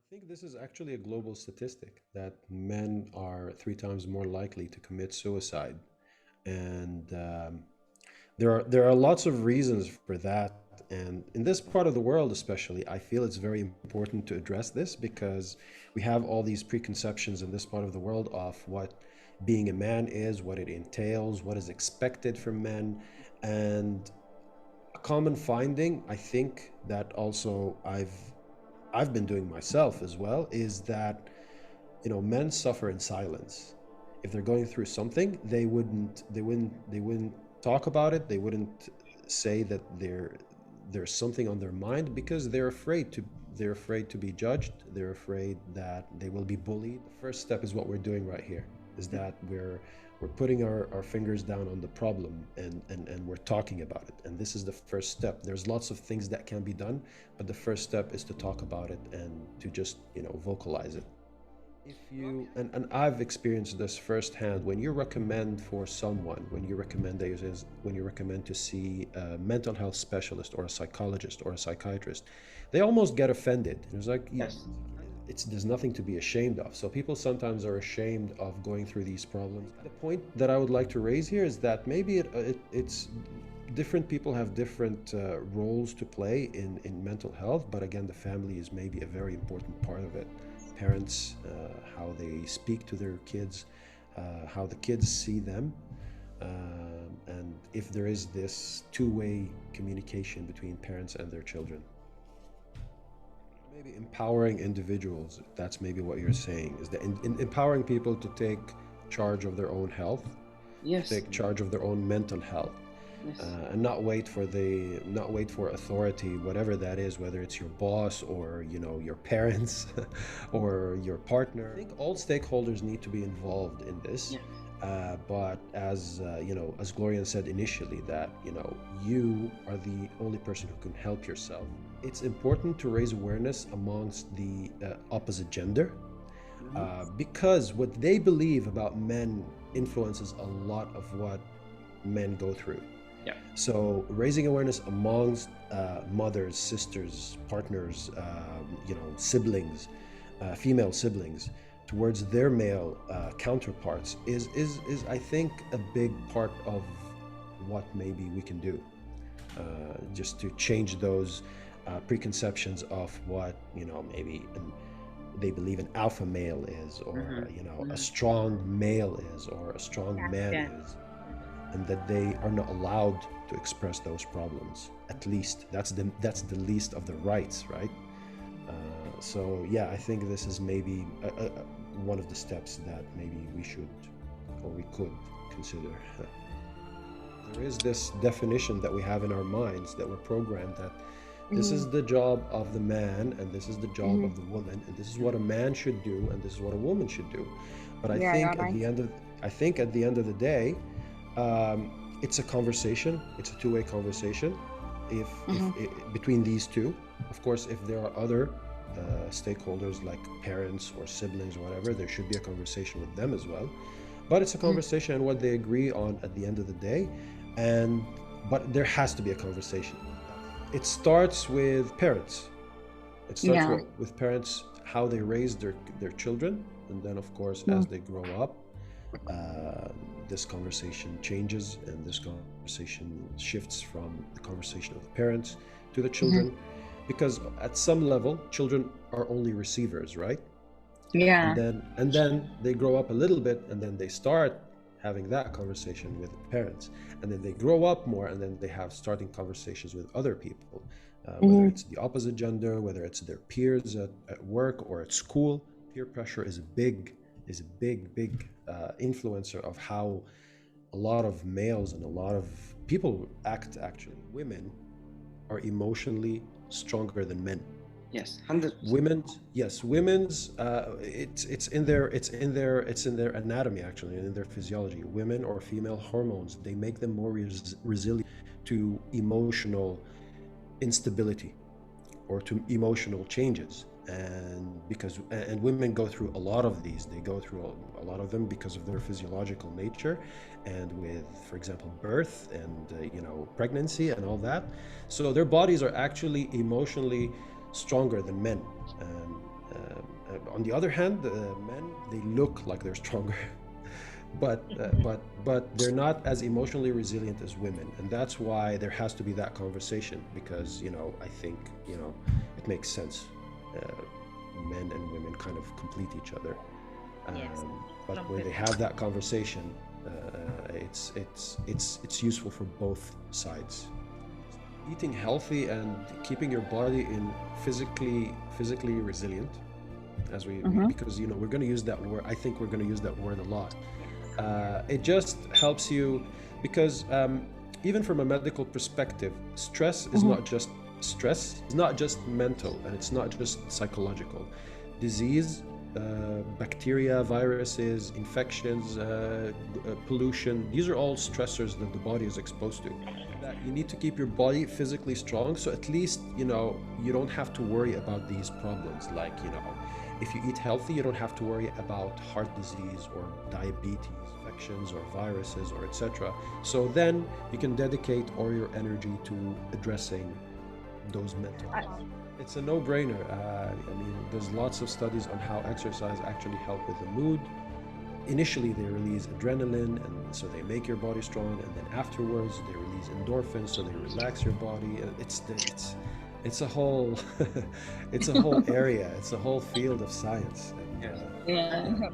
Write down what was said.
I think this is actually a global statistic that men are 3 times more likely to commit suicide. And there are lots of reasons for that. And in this part of the world, especially, I feel it's very important to address this because we have all these preconceptions in this part of the world of what being a man is, what it entails, what is expected from men. And a common finding, I think, that also I've been doing myself as well, is that men suffer in silence. If they're going through something, they wouldn't talk about it. They wouldn't say that there's something on their mind because they're afraid to be judged. They're afraid that they will be bullied. The first step is what we're doing right here, is that we're putting our fingers down on the problem, and we're talking about it. And this is the first step. There's lots of things that can be done, but the first step is to talk about it and to just vocalize it. If you and I've experienced this firsthand. When you recommend for someone, when you recommend to see a mental health specialist or a psychologist or a psychiatrist, they almost get offended. It's like Yes. there's nothing to be ashamed of. So people sometimes are ashamed of going through these problems. The point that I would like to raise here is that maybe it's different people have different roles to play in mental health, but again, the family is maybe a very important part of it. Parents, how they speak to their kids, how the kids see them, and if there is this two-way communication between parents and their children. Maybe empowering individuals, that's maybe what you're saying, is that empowering people to take charge of their own health, to Yes. take charge of their own mental health, Yes. and not wait for authority, whatever that is, whether it's your boss or your parents or your partner. I think all stakeholders need to be involved in this. Yes. But as Gloria said initially, that you are the only person who can help yourself. It's important to raise awareness amongst the opposite gender, Mhm. because what they believe about men influences a lot of what men go through. Yeah. So raising awareness amongst mothers, sisters, partners, siblings, female siblings, towards their male counterparts is I think a big part of what maybe we can do, just to change those preconceptions of what maybe they believe an alpha male is, Mm-hmm. or a Mm-hmm. strong male is, or a strong Yeah, man yeah. is, and that they are not allowed to express those problems. At least that's the least of the rights, right? So yeah, I think this is maybe one of the steps that maybe we should, or we could consider. There is this definition that we have in our minds, that we're programmed that this Hmm. is the job of the man and this is the job Hmm. of the woman, and this is what a man should do and this is what a woman should do. But I Yeah, yeah, think at right. the end of I think at the end of the day, it's a conversation. It's a two-way conversation. If Hmm. between these two, of course, if there are other stakeholders like parents or siblings or whatever, there should be a conversation with them as well. But it's a conversation and what they agree on at the end of the day, and but there has to be a conversation. It starts with parents. It starts Yeah. with parents, how they raise their children, and then of course Mm. as they grow up, uh, this conversation changes, and this conversation shifts from the conversation of the parents to the Hmm. children, because at some level children are only receivers, right? and Yeah. then and then they grow up a little bit, and then they start having that conversation with parents, and then they grow up more, and then they have starting conversations with other people, whether Hmm. it's the opposite gender, whether it's their peers at work or at school. Peer pressure is a big influencer of how a lot of males and a lot of people act. Actually, women are emotionally stronger than men. Yes. 100%. Women's, yes, women's. It's in their anatomy, actually, and in their physiology. Women or female hormones, they make them more resilient to emotional instability or to emotional changes. And women go through a lot of these. They go through a lot of them because of their physiological nature, and with, for example, birth and pregnancy and all that. So their bodies are actually emotionally stronger than men. And on the other hand, men, they look like they're stronger, but they're not as emotionally resilient as women, and that's why there has to be that conversation, because I think it makes sense. Men and women kind of complete each other, Yes, but when they completely. have that conversation, it's useful for both sides. Eating healthy and keeping your body in physically resilient, as we Mm-hmm. because we're going to use that word. I think we're going to use that word a lot. It just helps you because even from a medical perspective, Mm-hmm. stress is not just mental, and it's not just psychological. Disease, bacteria, viruses, infections, pollution, these are all stressors that the body is exposed to. That you need to keep your body physically strong, so at least you don't have to worry about these problems. Like if you eat healthy, you don't have to worry about heart disease or diabetes, infections or viruses or etc. So then you can dedicate all your energy to addressing those mental I, health. It's a no-brainer. I mean, there's lots of studies on how exercise actually help with the mood. Initially, they release adrenaline, and so they make your body strong, and then afterwards, they release endorphins, so they relax your body. It's a whole it's a whole area. It's a whole field of science. And Yes. yeah. yeah,